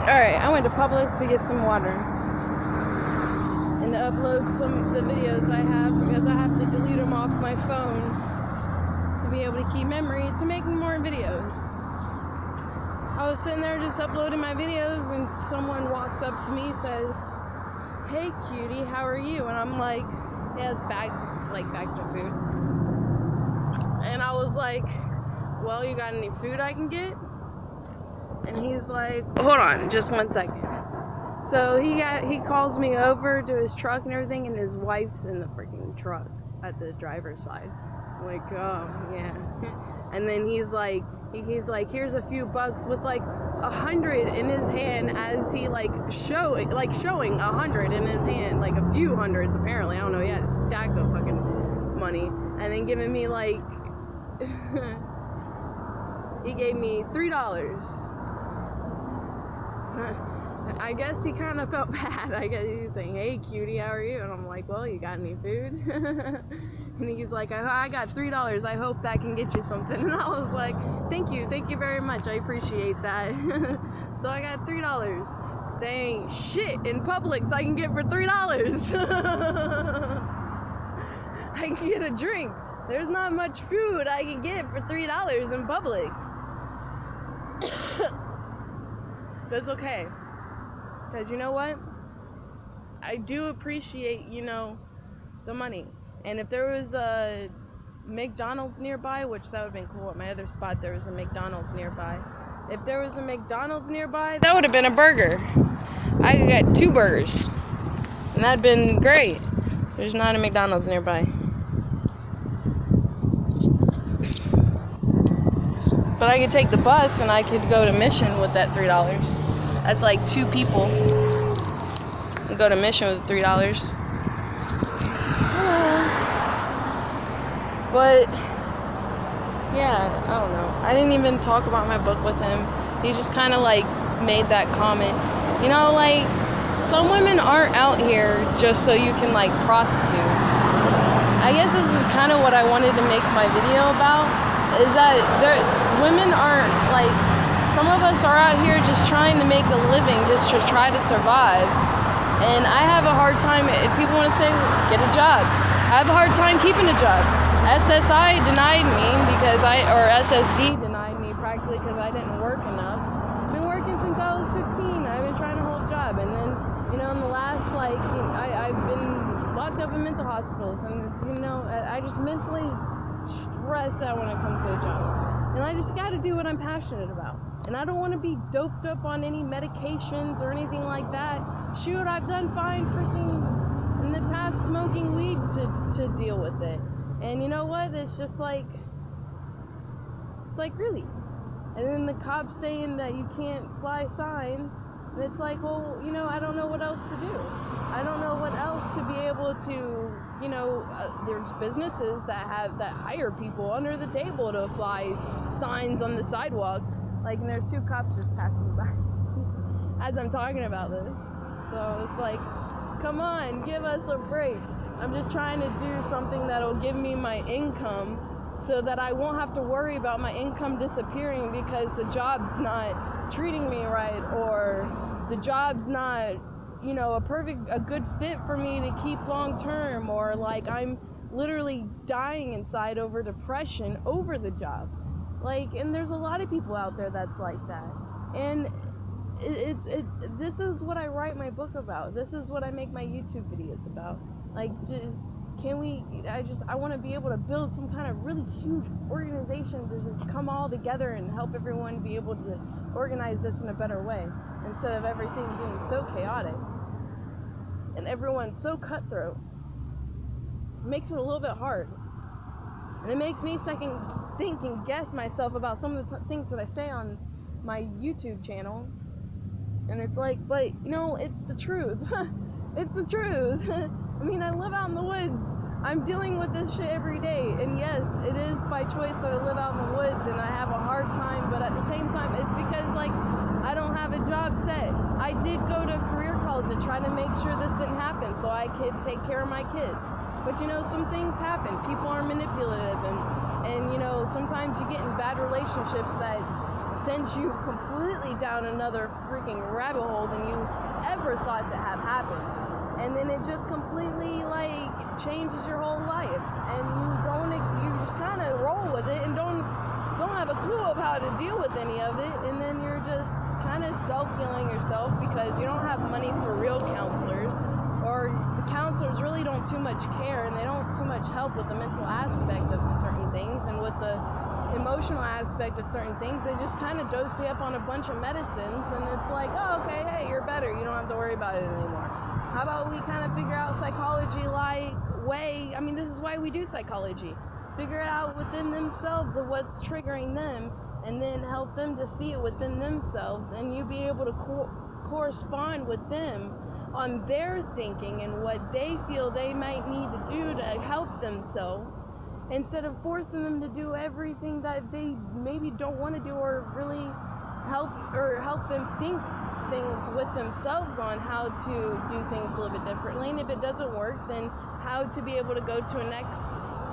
Alright, I went to Publix to get some water and to upload some of the videos I have because I have to delete them off my phone to be able to keep memory to making more videos. I was sitting there just uploading my videos and someone walks up to me, says, "Hey cutie, how are you?" And I'm like, yeah, it's bags of food. And I was like, "Well, you got any food I can get?" And he's like, "Hold on, just 1 second." So he calls me over to his truck and everything, and his wife's in the freaking truck at the driver's side. I'm like, oh yeah. And then he's like, "Here's a few bucks," with like 100 in his hand, as he showing 100 in his hand, like a few hundreds apparently. I don't know. He had a stack of fucking money, and then giving me like he gave me $3. I guess he kind of felt bad. I guess he's saying, "Hey cutie, how are you?" And I'm like, "Well, you got any food?" And he's like, I got $3. I hope that can get you something." And I was like, thank you very much. I appreciate that." So I got $3. They ain't shit in Publix I can get for $3. I can get a drink. There's not much food I can get for $3 in Publix. That's okay. Because you know what? I do appreciate, the money. And if there was a McDonald's nearby, which that would have been cool. At my other spot, there was a McDonald's nearby. If there was a McDonald's nearby, that would have been a burger. I could get 2 burgers. And that'd been great. There's not a McDonald's nearby. But I could take the bus and I could go to Mission with that $3. That's like 2 people. You go to Mission with $3. But yeah, I don't know. I didn't even talk about my book with him. He just kind of made that comment. Some women aren't out here just so you can prostitute. I guess this is kind of what I wanted to make my video about. Is that women aren't some of us are out here just trying to make a living, just to try to survive. And I have a hard time, if people want to say, get a job. I have a hard time keeping a job. SSI denied me or SSD denied me practically because I didn't work enough. I've been working since I was 15. I've been trying to hold a job. And then, in the last, I've been locked up in mental hospitals. And, I just mentally stressed out when it comes to a job. And I just got to do what I'm passionate about. And I don't want to be doped up on any medications or anything like that. Shoot, I've done fine freaking in the past smoking weed to deal with it. And you know what? It's just really. And then the cops saying that you can't fly signs. And it's like, well, I don't know what else to do. I don't know what else to be able to, there's businesses that hire people under the table to fly signs on the sidewalk. And there's 2 cops just passing by as I'm talking about this. So it's come on, give us a break. I'm just trying to do something that'll give me my income so that I won't have to worry about my income disappearing because the job's not treating me right, or the job's not, a good fit for me to keep long term, or I'm literally dying inside over depression over the job. And there's a lot of people out there that's like that. And this is what I write my book about. This is what I make my YouTube videos about. I want to be able to build some kind of really huge organization to just come all together and help everyone be able to organize this in a better way, instead of everything being so chaotic and everyone so cutthroat. It makes it a little bit hard. And it makes me think and guess myself about some of the things that I say on my YouTube channel. And it's but it's the truth. It's the truth. I mean, I live out in the woods. I'm dealing with this shit every day. And yes, it is by choice that I live out in the woods and I have a hard time, but at the same time, it's because I don't have a job set. I did go to career college to try to make sure this didn't happen so I could take care of my kids. But some things happen. People are manipulative and sometimes you get in bad relationships that sends you completely down another freaking rabbit hole than you ever thought to have happen. And then it just completely like changes your whole life, and you just kind of roll with it and don't have a clue of how to deal with any of it, and then you're just kind of self-healing yourself because you don't have money for real counselors, or the counselors really don't too much care, and they don't too much help with the mental aspect of certain things, and with the emotional aspect of certain things. They just kind of dose you up on a bunch of medicines, and it's like, oh, okay, hey, you're better, you don't have to worry about it anymore. How about we kind of figure out psychology way, I mean, this is why we do psychology. Figure it out within themselves of what's triggering them, and then help them to see it within themselves, and you be able to correspond with them on their thinking and what they feel they might need to do to help themselves, instead of forcing them to do everything that they maybe don't want to do, or really help them think things with themselves on how to do things a little bit differently. And if it doesn't work, then how to be able to go to a next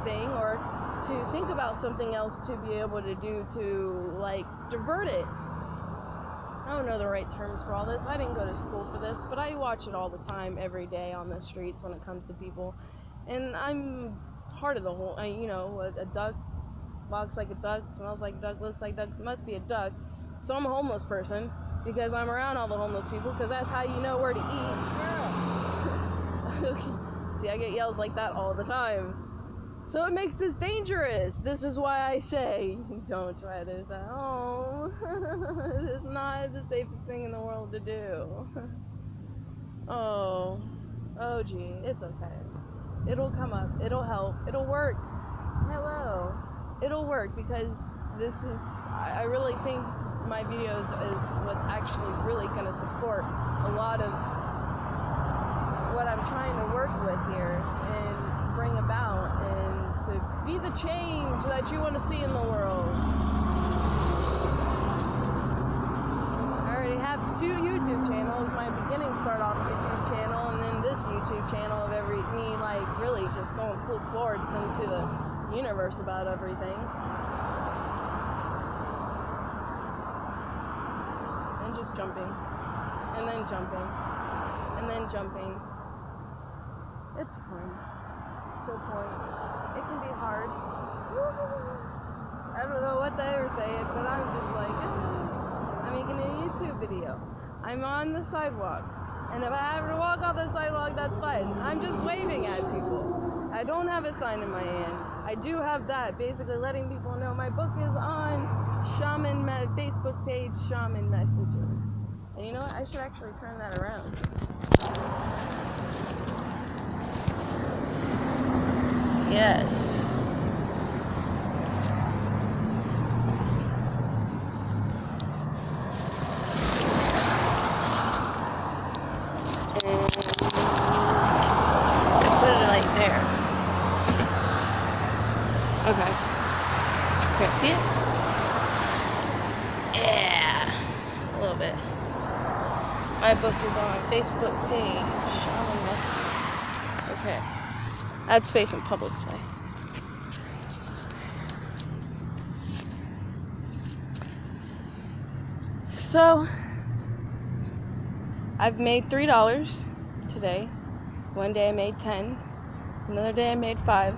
thing, or to think about something else to be able to do to like divert it. I don't know the right terms for all this. I didn't go to school for this, but I watch it all the time, every day on the streets when it comes to people. And I'm part of the whole, a duck walks like a duck, smells like a duck, looks like a duck, must be a duck. So I'm a homeless person because I'm around all the homeless people, because that's how you know where to eat. Yeah. See, I get yells like that all the time. So it makes this dangerous. This is why I say, don't try this at home. It's not the safest thing in the world to do. Oh gee, it's okay. It'll come up, it'll help, it'll work. Hello. It'll work, because this is, I really think my videos is what's actually really going to support a lot of what I'm trying to work with here and bring about, and to be the change that you want to see in the world. I already have 2 YouTube channels. My beginning start off YouTube channel, and then this YouTube channel of me like really just going full forwards into the universe about everything. And just jumping. And then jumping. And then jumping. It's fun. To a point. It can be hard. I don't know what to ever say it, but I'm just like, I'm making a YouTube video. I'm on the sidewalk. And if I have to walk off the sidewalk, that's fine. I'm just waving at people. I don't have a sign in my hand. I do have that, basically letting people know my book is on Facebook page, Shaman Messages. And you know what? I should actually turn that around. Yes. Okay. Can I see it? Yeah. A little bit. My book is on Facebook page. Shaman Messages. Okay. That's facing Publix way. So, I've made $3 today. One day I made 10. Another day I made 5.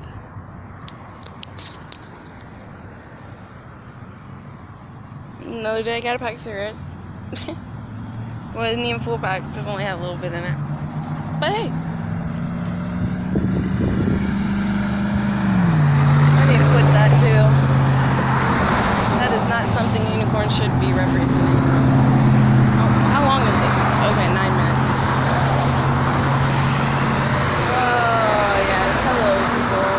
Another day I got a pack of cigarettes. Wasn't even full pack, just only had a little bit in it. But hey. I need to quit that too. That is not something unicorns should be representing. Oh, how long is this? Okay, 9 minutes. Oh yes, hello people.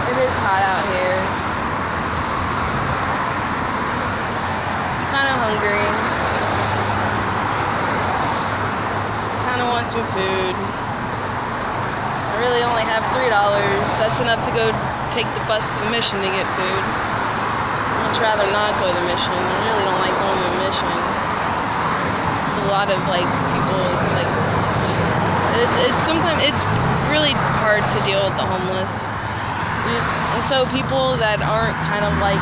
It is hot out here. Kind of hungry. Kind of want some food. I really only have $3. That's enough to go take the bus to the mission to get food. I'd much rather not go to the mission. I really don't like going to the mission. It's a lot of like people. It's like sometimes it's really hard to deal with the homeless. And so people that aren't kind of like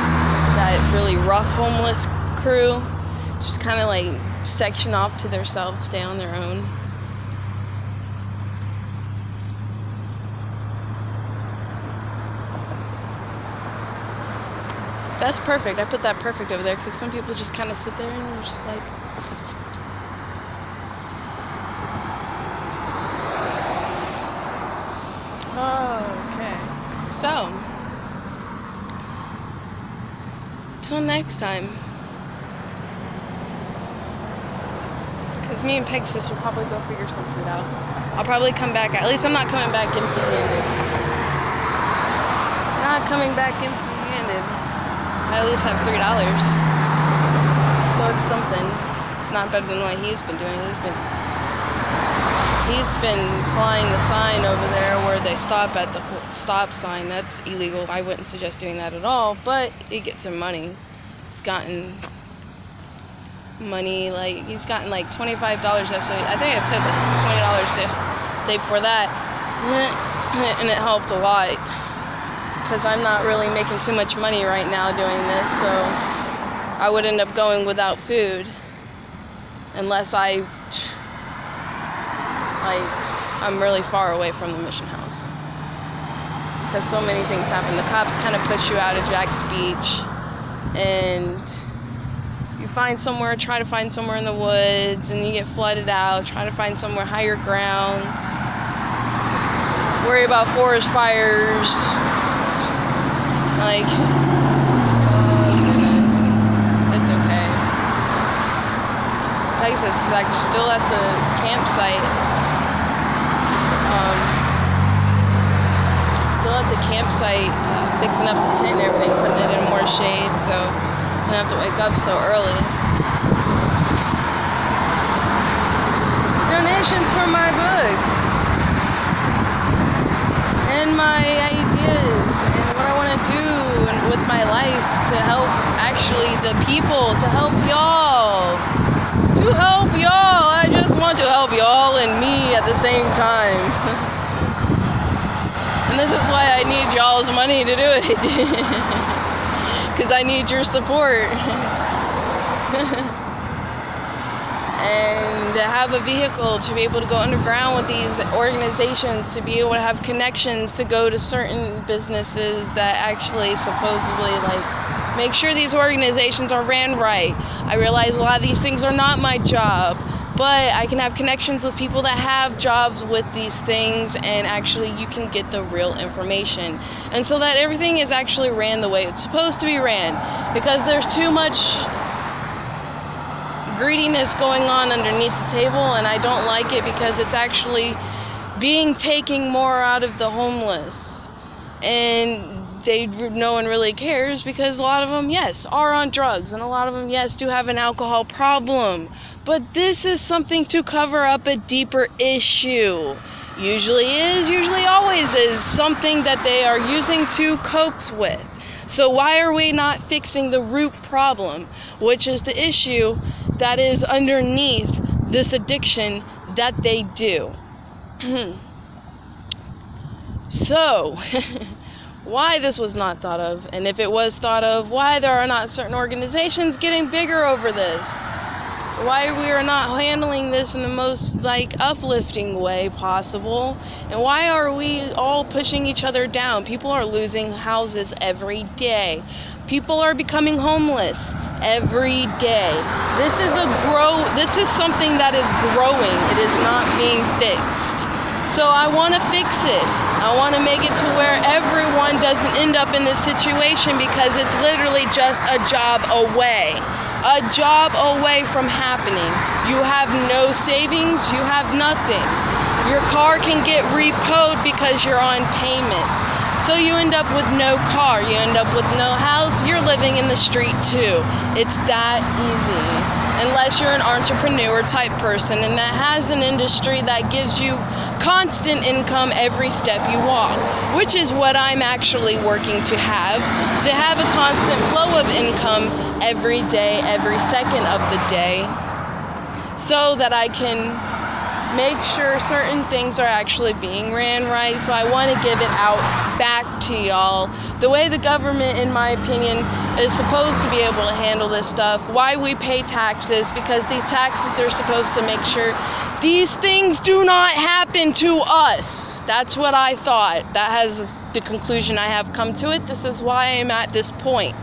that really rough homeless crew just kind of like section off to themselves, stay on their own. That's perfect. I put that perfect over there because some people just kind of sit there and they're just like, oh, okay. So, till next time. Because me and Pegasus will probably go figure some food out. I'll probably come back. At least I'm not coming back empty-handed. Not coming back empty-handed. I at least have $3. So it's something. It's not better than what he's been doing. He's been flying the sign over there where they stop at the stop sign. That's illegal. I wouldn't suggest doing that at all, but he gets some money. He's gotten money, like he's gotten like $25 yesterday. I think I've tipped $20 the day before that, and it helped a lot because I'm not really making too much money right now doing this, so I would end up going without food unless I'm really far away from the mission house, because so many things happen. The cops kind of push you out of Jack's Beach, and you find somewhere, try to find somewhere in the woods, and you get flooded out. Try to find somewhere higher grounds. Worry about forest fires. Like, oh goodness, it's okay. Pegasus is actually still at the campsite. Still at the campsite, fixing up the tent and everything, putting it in more shade, so I don't have to wake up so early. Donations for my book and my ideas and what I want to do and with my life to help actually the people, to help y'all. To help y'all. I just want to help y'all and me at the same time. And this is why I need y'all's money to do it. Because I need your support. And to have a vehicle to be able to go underground with these organizations, to be able to have connections to go to certain businesses that actually supposedly make sure these organizations are ran right. I realize a lot of these things are not my job, but I can have connections with people that have jobs with these things, and actually you can get the real information. And so that everything is actually ran the way it's supposed to be ran, because there's too much greediness going on underneath the table, and I don't like it because it's actually taking more out of the homeless. And no one really cares because a lot of them, yes, are on drugs, and a lot of them, yes, do have an alcohol problem. But this is something to cover up a deeper issue. Usually always is something that they are using to cope with. So why are we not fixing the root problem, which is the issue that is underneath this addiction that they do? So, why this was not thought of, and if it was thought of, why there are not certain organizations getting bigger over this? Why we are not handling this in the most uplifting way possible? And why are we all pushing each other down? People are losing houses every day. People are becoming homeless every day. This is something that is growing. It is not being fixed. So I want to fix it. I want to make it to where everyone doesn't end up in this situation, because it's literally just a job away. A job away from happening. You have no savings, you have nothing. Your car can get repoed because you're on payments. So you end up with no car, you end up with no house, you're living in the street too. It's that easy. Unless you're an entrepreneur type person and that has an industry that gives you constant income every step you walk, which is what I'm actually working to have a constant flow of income every day, every second of the day, so that I can make sure certain things are actually being ran right. So I want to give it out back to y'all. The way the government, in my opinion, is supposed to be able to handle this stuff. Why we pay taxes, because these taxes, they're supposed to make sure these things do not happen to us. That's what I thought. That has the conclusion I have come to it. This is why I'm at this point.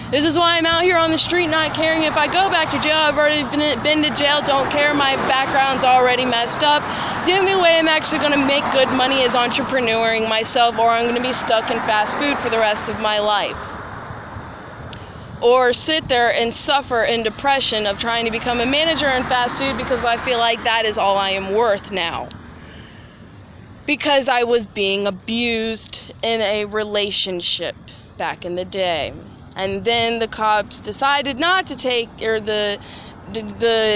This is why I'm out here on the street not caring if I go back to jail. I've already been to jail, don't care. My background's already messed up. The only way I'm actually going to make good money is entrepreneuring myself, or I'm going to be stuck in fast food for the rest of my life. Or sit there and suffer in depression of trying to become a manager in fast food, because I feel like that is all I am worth now. Because I was being abused in a relationship back in the day. And then the cops decided not to take, or the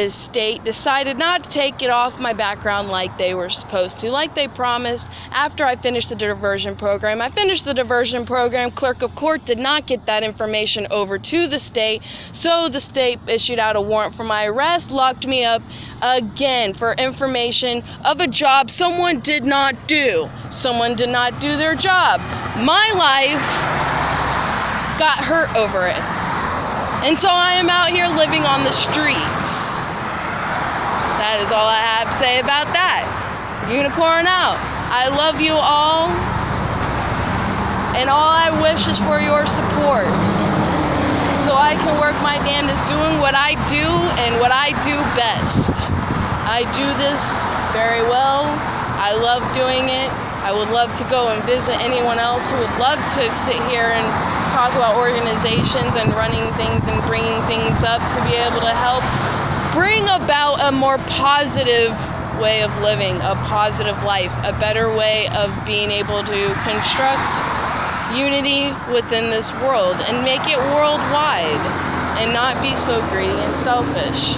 state decided not to take it off my background like they were supposed to, like they promised after I finished the diversion program. I finished the diversion program. Clerk of court did not get that information over to the state, so the state issued out a warrant for my arrest, locked me up again for information of a job someone did not do. Someone did not do their job. My life got hurt over it. And so I am out here living on the streets. That is all I have to say about that. Unicorn out. I love you all. And all I wish is for your support, so I can work my damnedest doing what I do and what I do best. I do this very well. I love doing it. I would love to go and visit anyone else who would love to sit here and talk about organizations and running things and bringing things up to be able to help bring about a more positive way of living, a positive life, a better way of being able to construct unity within this world and make it worldwide and not be so greedy and selfish,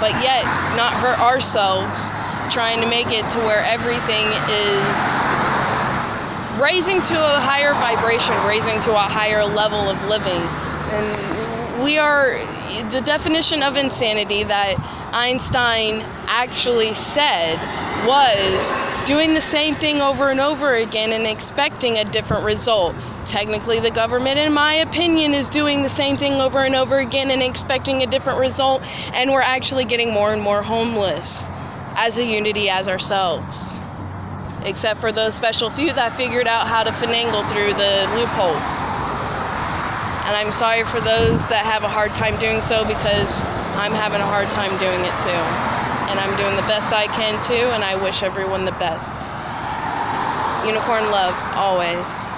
but yet not hurt ourselves trying to make it to where everything is raising to a higher vibration, raising to a higher level of living. And we are, the definition of insanity that Einstein actually said was doing the same thing over and over again and expecting a different result. Technically, the government, in my opinion, is doing the same thing over and over again and expecting a different result, and we're actually getting more and more homeless as a unity as ourselves, except for those special few that figured out how to finagle through the loopholes. And I'm sorry for those that have a hard time doing so, because I'm having a hard time doing it too. And I'm doing the best I can too, and I wish everyone the best. Unicorn love, always.